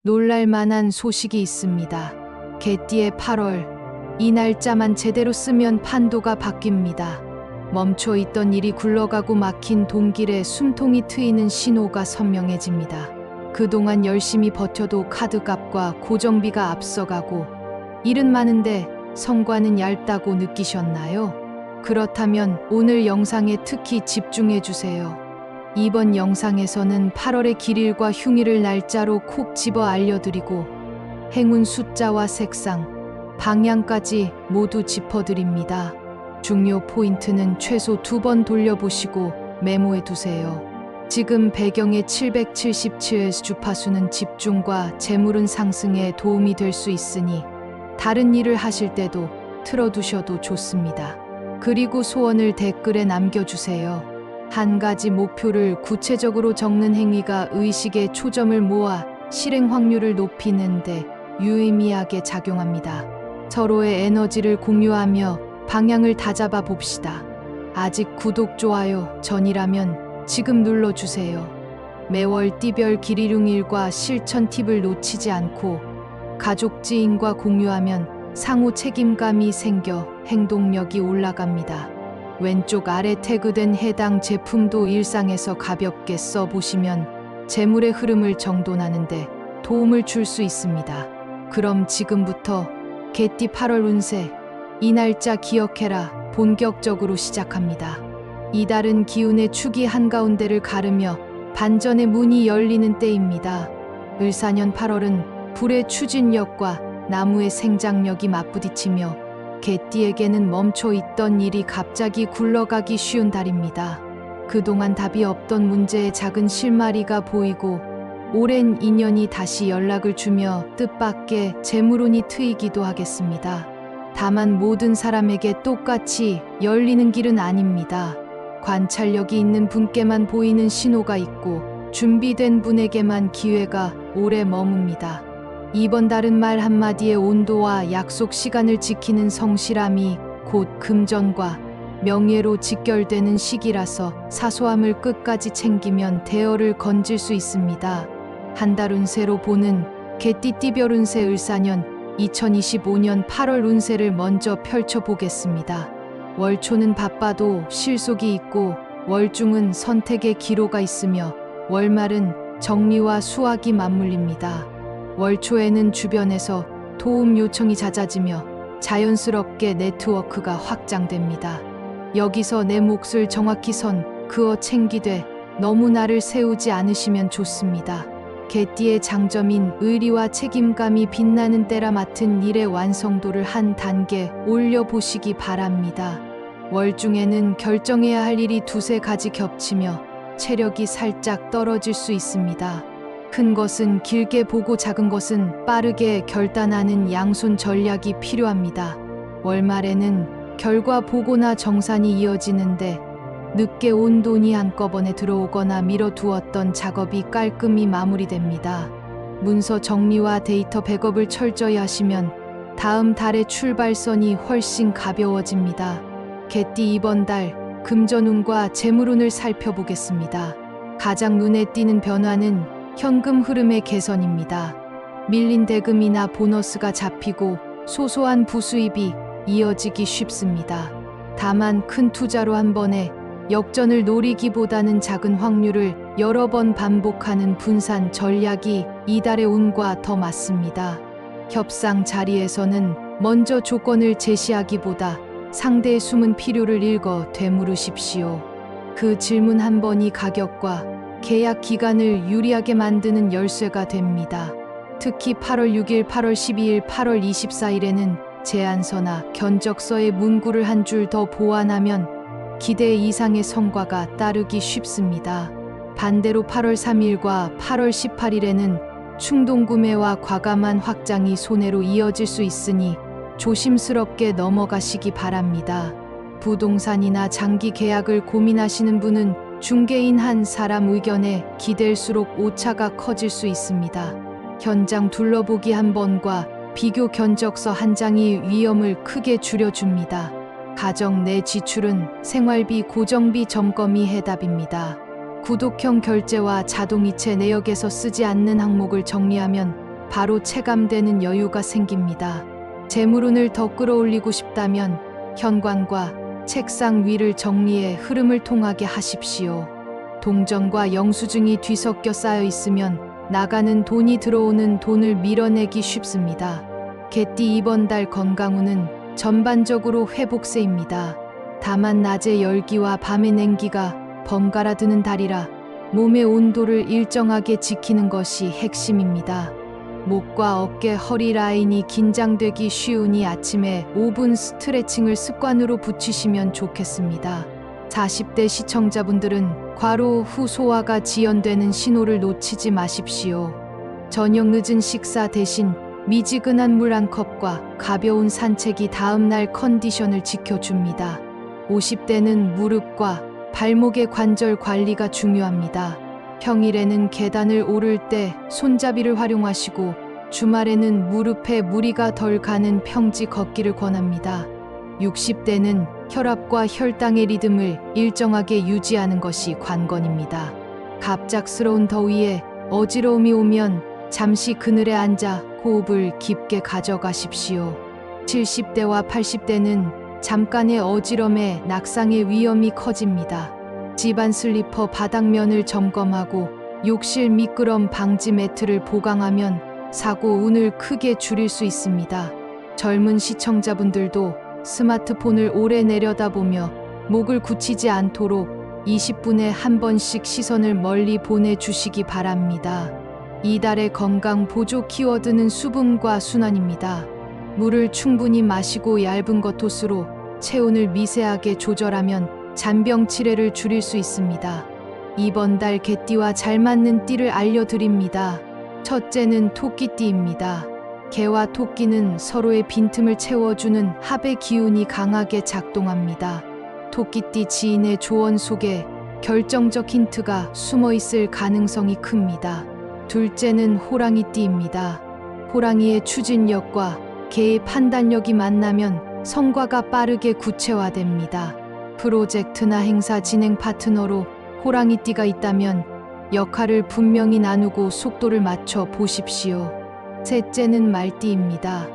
놀랄만한 소식이 있습니다. 개띠의 8월. 이 날짜만 제대로 쓰면 판도가 바뀝니다. 멈춰 있던 일이 굴러가고 막힌 동길에 숨통이 트이는 신호가 선명해집니다. 그동안 열심히 버텨도 카드값과 고정비가 앞서가고 일은 많은데 성과는 얇다고 느끼셨나요? 그렇다면 오늘 영상에 특히 집중해 주세요. 이번 영상에서는 8월의 길일과 흉일을 날짜로 콕 집어 알려드리고 행운 숫자와 색상, 방향까지 모두 짚어드립니다. 중요 포인트는 최소 2번 돌려보시고 메모해 두세요. 지금 배경의 777 주파수는 집중과 재물운 상승에 도움이 될 수 있으니 다른 일을 하실 때도 틀어두셔도 좋습니다. 그리고 소원을 댓글에 남겨주세요. 한 가지 목표를 구체적으로 적는 행위가 의식의 초점을 모아 실행 확률을 높이는데 유의미하게 작용합니다. 서로의 에너지를 공유하며 방향을 다잡아 봅시다. 아직 구독, 좋아요 전이라면 지금 눌러주세요. 매월 띠별 길이흉일과 실천 팁을 놓치지 않고 가족 지인과 공유하면 상호 책임감이 생겨 행동력이 올라갑니다. 왼쪽 아래 태그된 해당 제품도 일상에서 가볍게 써보시면 재물의 흐름을 정돈하는데 도움을 줄 수 있습니다. 그럼 지금부터 개띠 8월 운세, 이 날짜 기억해라 본격적으로 시작합니다. 이달은 기운의 축이 한가운데를 가르며 반전의 문이 열리는 때입니다. 을사년 8월은 불의 추진력과 나무의 생장력이 맞부딪히며 개띠에게는 멈춰 있던 일이 갑자기 굴러가기 쉬운 달입니다. 그동안 답이 없던 문제에 작은 실마리가 보이고 오랜 인연이 다시 연락을 주며 뜻밖의 재물운이 트이기도 하겠습니다. 다만 모든 사람에게 똑같이 열리는 길은 아닙니다. 관찰력이 있는 분께만 보이는 신호가 있고 준비된 분에게만 기회가 오래 머뭅니다. 이번 달은 말 한마디의 온도와 약속 시간을 지키는 성실함이 곧 금전과 명예로 직결되는 시기라서 사소함을 끝까지 챙기면 대어를 건질 수 있습니다. 한 달 운세로 보는 개띠 띠별 운세 을사년 2025년 8월 운세를 먼저 펼쳐보겠습니다. 월초는 바빠도 실속이 있고 월중은 선택의 기로가 있으며 월말은 정리와 수확이 맞물립니다. 월초에는 주변에서 도움 요청이 잦아지며 자연스럽게 네트워크가 확장됩니다. 여기서 내 몫을 정확히 그어 챙기되 너무 나를 세우지 않으시면 좋습니다. 개띠의 장점인 의리와 책임감이 빛나는 때라 맡은 일의 완성도를 한 단계 올려보시기 바랍니다. 월중에는 결정해야 할 일이 두세 가지 겹치며 체력이 살짝 떨어질 수 있습니다. 큰 것은 길게 보고 작은 것은 빠르게 결단하는 양손 전략이 필요합니다. 월말에는 결과 보고나 정산이 이어지는데 늦게 온 돈이 한꺼번에 들어오거나 미뤄두었던 작업이 깔끔히 마무리됩니다. 문서 정리와 데이터 백업을 철저히 하시면 다음 달의 출발선이 훨씬 가벼워집니다. 개띠 이번 달 금전운과 재물운을 살펴보겠습니다. 가장 눈에 띄는 변화는 현금 흐름의 개선입니다. 밀린 대금이나 보너스가 잡히고 소소한 부수입이 이어지기 쉽습니다. 다만 큰 투자로 한 번에 역전을 노리기보다는 작은 확률을 여러 번 반복하는 분산 전략이 이달의 운과 더 맞습니다. 협상 자리에서는 먼저 조건을 제시하기보다 상대의 숨은 필요를 읽어 되물으십시오. 그 질문 한 번이 가격과 계약 기간을 유리하게 만드는 열쇠가 됩니다. 특히 8월 6일, 8월 12일, 8월 24일에는 제안서나 견적서의 문구를 한 줄 더 보완하면 기대 이상의 성과가 따르기 쉽습니다. 반대로 8월 3일과 8월 18일에는 충동구매와 과감한 확장이 손해로 이어질 수 있으니 조심스럽게 넘어가시기 바랍니다. 부동산이나 장기 계약을 고민하시는 분은 중개인 한 사람 의견에 기댈수록 오차가 커질 수 있습니다. 현장 둘러보기 한 번과 비교 견적서 한 장이 위험을 크게 줄여줍니다. 가정 내 지출은 생활비, 고정비 점검이 해답입니다. 구독형 결제와 자동이체 내역에서 쓰지 않는 항목을 정리하면 바로 체감되는 여유가 생깁니다. 재물운을 더 끌어올리고 싶다면 현관과 책상 위를 정리해 흐름을 통하게 하십시오. 동전과 영수증이 뒤섞여 쌓여 있으면 나가는 돈이 들어오는 돈을 밀어내기 쉽습니다. 개띠 이번 달 건강운은 전반적으로 회복세입니다. 다만 낮의 열기와 밤의 냉기가 번갈아 드는 달이라 몸의 온도를 일정하게 지키는 것이 핵심입니다. 목과 어깨, 허리 라인이 긴장되기 쉬우니 아침에 5분 스트레칭을 습관으로 붙이시면 좋겠습니다. 40대 시청자분들은 과로 후 소화가 지연되는 신호를 놓치지 마십시오. 저녁 늦은 식사 대신 미지근한 물 한 컵과 가벼운 산책이 다음날 컨디션을 지켜줍니다. 50대는 무릎과 발목의 관절 관리가 중요합니다. 평일에는 계단을 오를 때 손잡이를 활용하시고 주말에는 무릎에 무리가 덜 가는 평지 걷기를 권합니다. 60대는 혈압과 혈당의 리듬을 일정하게 유지하는 것이 관건입니다. 갑작스러운 더위에 어지러움이 오면 잠시 그늘에 앉아 호흡을 깊게 가져가십시오. 70대와 80대는 잠깐의 어지럼에 낙상의 위험이 커집니다. 집안 슬리퍼 바닥면을 점검하고 욕실 미끄럼 방지 매트를 보강하면 사고 운을 크게 줄일 수 있습니다. 젊은 시청자분들도 스마트폰을 오래 내려다보며 목을 굳히지 않도록 20분에 한 번씩 시선을 멀리 보내주시기 바랍니다. 이달의 건강 보조 키워드는 수분과 순환입니다. 물을 충분히 마시고 얇은 겉옷으로 체온을 미세하게 조절하면 잔병 치레를 줄일 수 있습니다. 이번 달 개띠와 잘 맞는 띠를 알려드립니다. 첫째는 토끼띠입니다. 개와 토끼는 서로의 빈틈을 채워주는 합의 기운이 강하게 작동합니다. 토끼띠 지인의 조언 속에 결정적 힌트가 숨어 있을 가능성이 큽니다. 둘째는 호랑이띠입니다. 호랑이의 추진력과 개의 판단력이 만나면 성과가 빠르게 구체화됩니다. 프로젝트나 행사 진행 파트너로 호랑이띠가 있다면 역할을 분명히 나누고 속도를 맞춰 보십시오. 셋째는 말띠입니다.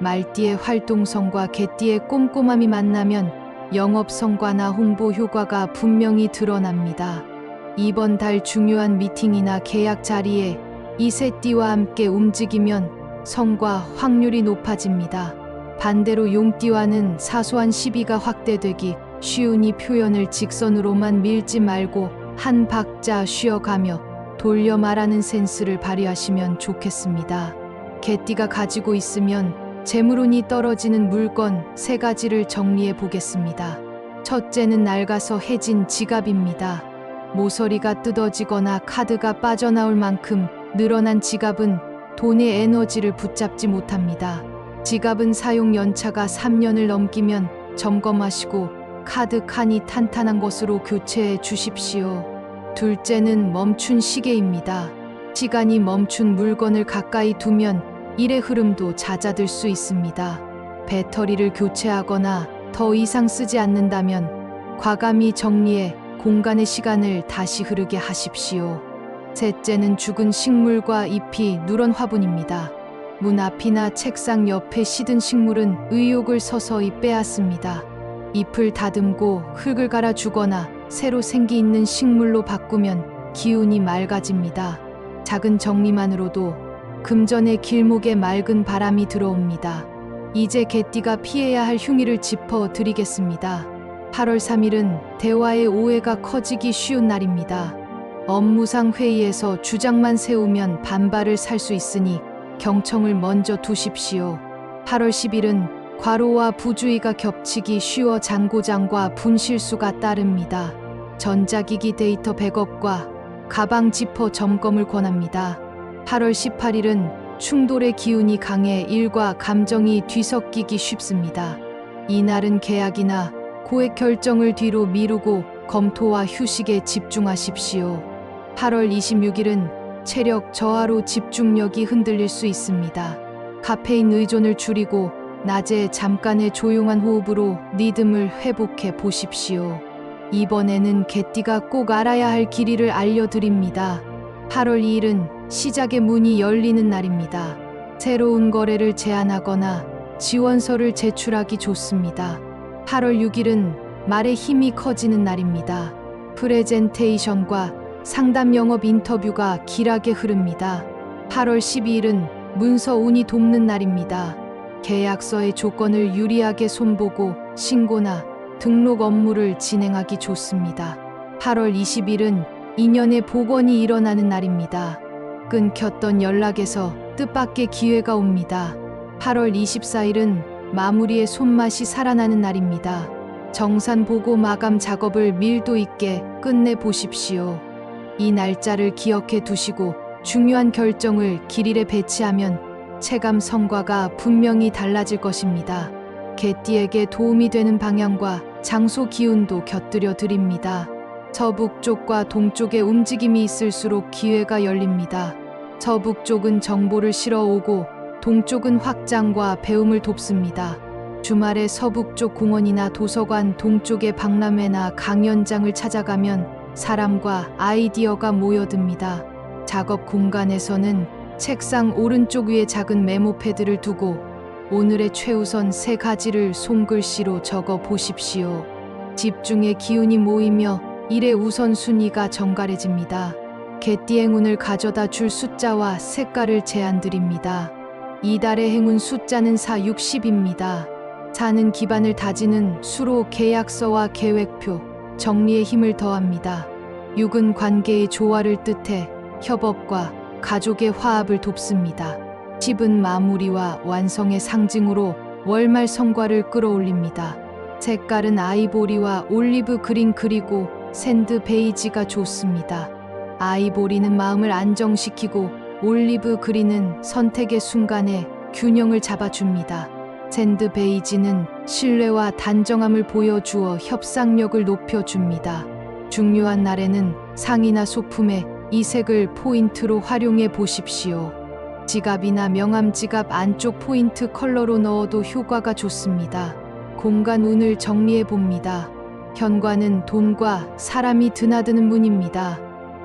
말띠의 활동성과 개띠의 꼼꼼함이 만나면 영업 성과나 홍보 효과가 분명히 드러납니다. 이번 달 중요한 미팅이나 계약 자리에 이 세 띠와 함께 움직이면 성과 확률이 높아집니다. 반대로 용띠와는 사소한 시비가 확대되기 쉬우니 표현을 직선으로만 밀지 말고 한 박자 쉬어가며 돌려 말하는 센스를 발휘하시면 좋겠습니다. 개띠가 가지고 있으면 재물운이 떨어지는 물건 3가지를 정리해 보겠습니다. 첫째는 낡아서 해진 지갑입니다. 모서리가 뜯어지거나 카드가 빠져나올 만큼 늘어난 지갑은 돈의 에너지를 붙잡지 못합니다. 지갑은 사용 연차가 3년을 넘기면 점검하시고 카드 칸이 탄탄한 것으로 교체해 주십시오. 둘째는 멈춘 시계입니다. 시간이 멈춘 물건을 가까이 두면 일의 흐름도 잦아들 수 있습니다. 배터리를 교체하거나 더 이상 쓰지 않는다면 과감히 정리해 공간의 시간을 다시 흐르게 하십시오. 셋째는 죽은 식물과 잎이 누런 화분입니다. 문 앞이나 책상 옆에 시든 식물은 의욕을 서서히 빼앗습니다. 잎을 다듬고 흙을 갈아주거나 새로 생기 있는 식물로 바꾸면 기운이 맑아집니다. 작은 정리만으로도 금전의 길목에 맑은 바람이 들어옵니다. 이제 개띠가 피해야 할 흉의를 짚어 드리겠습니다. 8월 3일은 대화의 오해가 커지기 쉬운 날입니다. 업무상 회의에서 주장만 세우면 반발을 살 수 있으니 경청을 먼저 두십시오. 8월 10일은 과로와 부주의가 겹치기 쉬워 장고장과 분실수가 따릅니다. 전자기기 데이터 백업과 가방 지퍼 점검을 권합니다. 8월 18일은 충돌의 기운이 강해 일과 감정이 뒤섞이기 쉽습니다. 이날은 계약이나 고액 결정을 뒤로 미루고 검토와 휴식에 집중하십시오. 8월 26일은 체력 저하로 집중력이 흔들릴 수 있습니다. 카페인 의존을 줄이고 낮에 잠깐의 조용한 호흡으로 리듬을 회복해 보십시오. 이번에는 개띠가 꼭 알아야 할 길이를 알려드립니다. 8월 2일은 시작의 문이 열리는 날입니다. 새로운 거래를 제안하거나 지원서를 제출하기 좋습니다. 8월 6일은 말의 힘이 커지는 날입니다. 프레젠테이션과 상담 영업 인터뷰가 길하게 흐릅니다. 8월 12일은 문서 운이 돕는 날입니다. 계약서의 조건을 유리하게 손보고 신고나 등록 업무를 진행하기 좋습니다. 8월 20일은 인연의 복원이 일어나는 날입니다. 끊겼던 연락에서 뜻밖의 기회가 옵니다. 8월 24일은 마무리의 손맛이 살아나는 날입니다. 정산 보고 마감 작업을 밀도 있게 끝내 보십시오. 이 날짜를 기억해 두시고 중요한 결정을 길일에 배치하면 체감 성과가 분명히 달라질 것입니다. 개띠에게 도움이 되는 방향과 장소 기운도 곁들여 드립니다. 서북쪽과 동쪽에 움직임이 있을수록 기회가 열립니다. 서북쪽은 정보를 실어오고 동쪽은 확장과 배움을 돕습니다. 주말에 서북쪽 공원이나 도서관, 동쪽의 박람회나 강연장을 찾아가면 사람과 아이디어가 모여듭니다. 작업 공간에서는 책상 오른쪽 위에 작은 메모 패드를 두고 오늘의 최우선 3가지를 손글씨로 적어 보십시오. 집중의 기운이 모이며 일의 우선순위가 정갈해집니다. 개띠 행운을 가져다 줄 숫자와 색깔을 제안드립니다. 이달의 행운 숫자는 4, 60입니다. 4는 기반을 다지는 수로 계약서와 계획표, 정리의 힘을 더합니다. 6은 관계의 조화를 뜻해 협업과 가족의 화합을 돕습니다. 10은 마무리와 완성의 상징으로 월말 성과를 끌어올립니다. 색깔은 아이보리와 올리브 그린 그리고 샌드 베이지가 좋습니다. 아이보리는 마음을 안정시키고 올리브 그린은 선택의 순간에 균형을 잡아줍니다. 샌드 베이지는 신뢰와 단정함을 보여주어 협상력을 높여줍니다. 중요한 날에는 상의나 소품에 이 색을 포인트로 활용해 보십시오. 지갑이나 명함 지갑 안쪽 포인트 컬러로 넣어도 효과가 좋습니다. 공간 운을 정리해 봅니다. 현관은 돈과 사람이 드나드는 문입니다.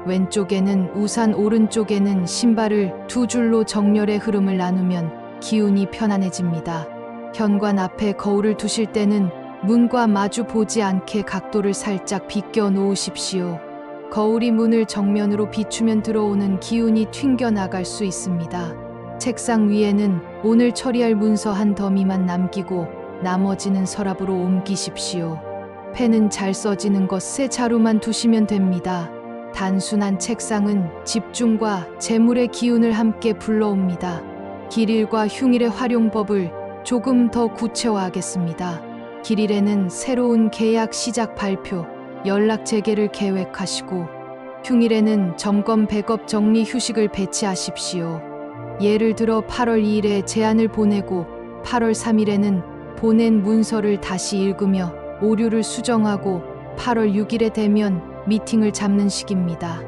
왼쪽에는 우산, 오른쪽에는 신발을 2줄로 정렬의 흐름을 나누면 기운이 편안해집니다. 현관 앞에 거울을 두실 때는 문과 마주 보지 않게 각도를 살짝 비껴 놓으십시오. 거울이 문을 정면으로 비추면 들어오는 기운이 튕겨나갈 수 있습니다. 책상 위에는 오늘 처리할 문서 한 더미만 남기고 나머지는 서랍으로 옮기십시오. 펜은 잘 써지는 것 새 자루만 두시면 됩니다. 단순한 책상은 집중과 재물의 기운을 함께 불러옵니다. 길일과 흉일의 활용법을 조금 더 구체화하겠습니다. 길일에는 새로운 계약 시작 발표, 연락 재개를 계획하시고 흉일에는 점검 백업 정리 휴식을 배치하십시오. 예를 들어 8월 2일에 제안을 보내고 8월 3일에는 보낸 문서를 다시 읽으며 오류를 수정하고 8월 6일에 되면 미팅을 잡는 시기입니다.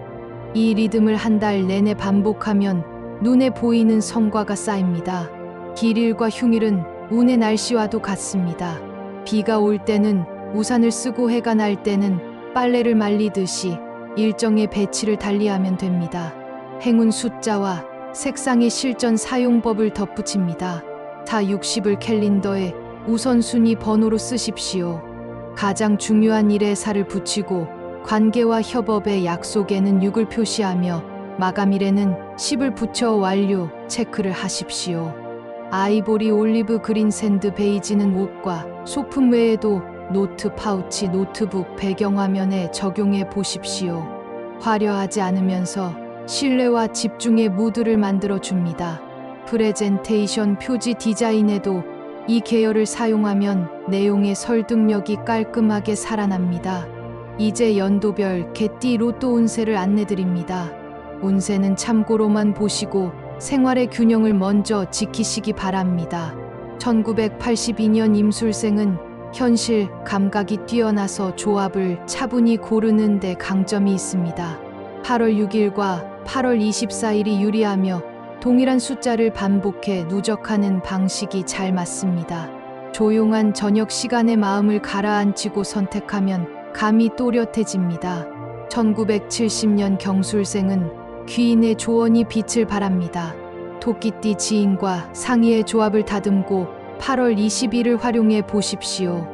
이 리듬을 한 달 내내 반복하면 눈에 보이는 성과가 쌓입니다. 길일과 흉일은 운의 날씨와도 같습니다. 비가 올 때는 우산을 쓰고 해가 날 때는 빨래를 말리듯이 일정의 배치를 달리하면 됩니다. 행운 숫자와 색상의 실전 사용법을 덧붙입니다. 4, 60을 캘린더에 우선순위 번호로 쓰십시오. 가장 중요한 일에 4를 붙이고 관계와 협업의 약속에는 6을 표시하며 마감일에는 10을 붙여 완료 체크를 하십시오. 아이보리, 올리브 그린, 샌드 베이지는 옷과 소품 외에도 노트 파우치, 노트북, 배경화면에 적용해 보십시오. 화려하지 않으면서 신뢰와 집중의 무드를 만들어 줍니다. 프레젠테이션 표지 디자인에도 이 계열을 사용하면 내용의 설득력이 깔끔하게 살아납니다. 이제 연도별 개띠 로또 운세를 안내드립니다. 운세는 참고로만 보시고 생활의 균형을 먼저 지키시기 바랍니다. 1982년 임술생은 현실 감각이 뛰어나서 조합을 차분히 고르는 데 강점이 있습니다. 8월 6일과 8월 24일이 유리하며 동일한 숫자를 반복해 누적하는 방식이 잘 맞습니다. 조용한 저녁 시간에 마음을 가라앉히고 선택하면 감이 또렷해집니다. 1970년 경술생은 귀인의 조언이 빛을 발합니다. 토끼띠 지인과 상의의 조합을 다듬고 8월 20일을 활용해 보십시오.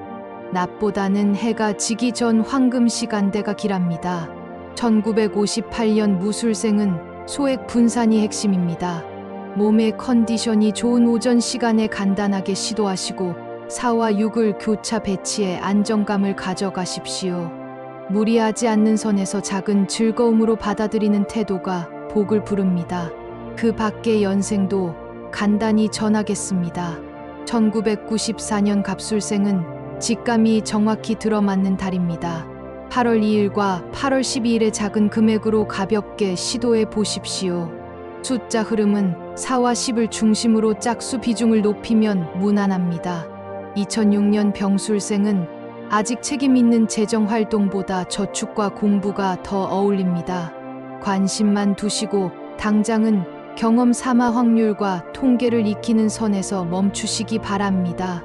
낮보다는 해가 지기 전 황금 시간대가 길합니다. 1958년 무술생은 소액 분산이 핵심입니다. 몸의 컨디션이 좋은 오전 시간에 간단하게 시도하시고 4와 6을 교차 배치해 안정감을 가져가십시오. 무리하지 않는 선에서 작은 즐거움으로 받아들이는 태도가 복을 부릅니다. 그 밖의 연생도 간단히 전하겠습니다. 1994년 갑술생은 직감이 정확히 들어맞는 달입니다. 8월 2일과 8월 12일의 작은 금액으로 가볍게 시도해 보십시오. 숫자 흐름은 4와 10을 중심으로 짝수 비중을 높이면 무난합니다. 2006년 병술생은 아직 책임 있는 재정 활동보다 저축과 공부가 더 어울립니다. 관심만 두시고 당장은 경험 삼아 확률과 통계를 익히는 선에서 멈추시기 바랍니다.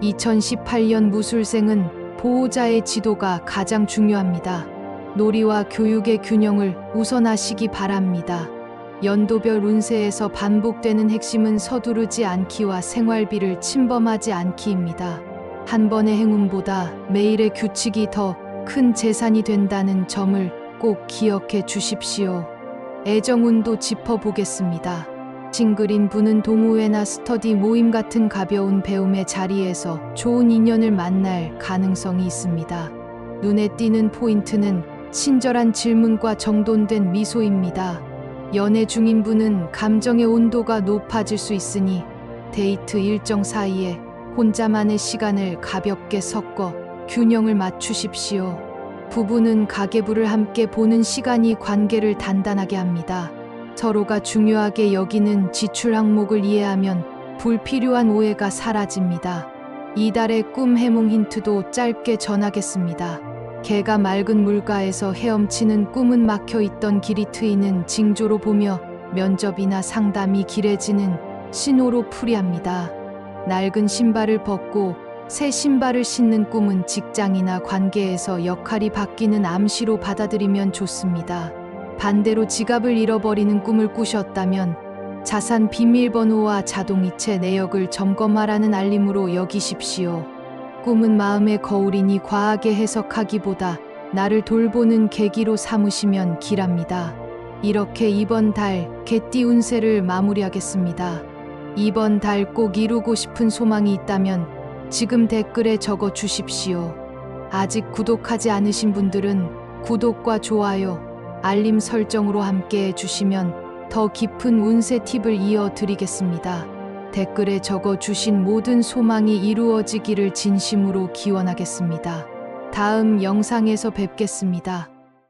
2018년 무술생은 보호자의 지도가 가장 중요합니다. 놀이와 교육의 균형을 우선하시기 바랍니다. 연도별 운세에서 반복되는 핵심은 서두르지 않기와 생활비를 침범하지 않기입니다. 한 번의 행운보다 매일의 규칙이 더 큰 재산이 된다는 점을 꼭 기억해 주십시오. 애정운도 짚어보겠습니다. 싱글인 분은 동호회나 스터디 모임 같은 가벼운 배움의 자리에서 좋은 인연을 만날 가능성이 있습니다. 눈에 띄는 포인트는 친절한 질문과 정돈된 미소입니다. 연애 중인 분은 감정의 온도가 높아질 수 있으니 데이트 일정 사이에 혼자만의 시간을 가볍게 섞어 균형을 맞추십시오. 부부는 가계부를 함께 보는 시간이 관계를 단단하게 합니다. 서로가 중요하게 여기는 지출 항목을 이해하면 불필요한 오해가 사라집니다. 이달의 꿈 해몽 힌트도 짧게 전하겠습니다. 개가 맑은 물가에서 헤엄치는 꿈은 막혀있던 길이 트이는 징조로 보며 면접이나 상담이 길해지는 신호로 풀이합니다. 낡은 신발을 벗고 새 신발을 신는 꿈은 직장이나 관계에서 역할이 바뀌는 암시로 받아들이면 좋습니다. 반대로 지갑을 잃어버리는 꿈을 꾸셨다면 자산 비밀번호와 자동이체 내역을 점검하라는 알림으로 여기십시오. 꿈은 마음의 거울이니 과하게 해석하기보다 나를 돌보는 계기로 삼으시면 길합니다. 이렇게 이번 달 개띠 운세를 마무리하겠습니다. 이번 달 꼭 이루고 싶은 소망이 있다면 지금 댓글에 적어 주십시오. 아직 구독하지 않으신 분들은 구독과 좋아요, 알림 설정으로 함께 해주시면 더 깊은 운세 팁을 이어드리겠습니다. 댓글에 적어 주신 모든 소망이 이루어지기를 진심으로 기원하겠습니다. 다음 영상에서 뵙겠습니다.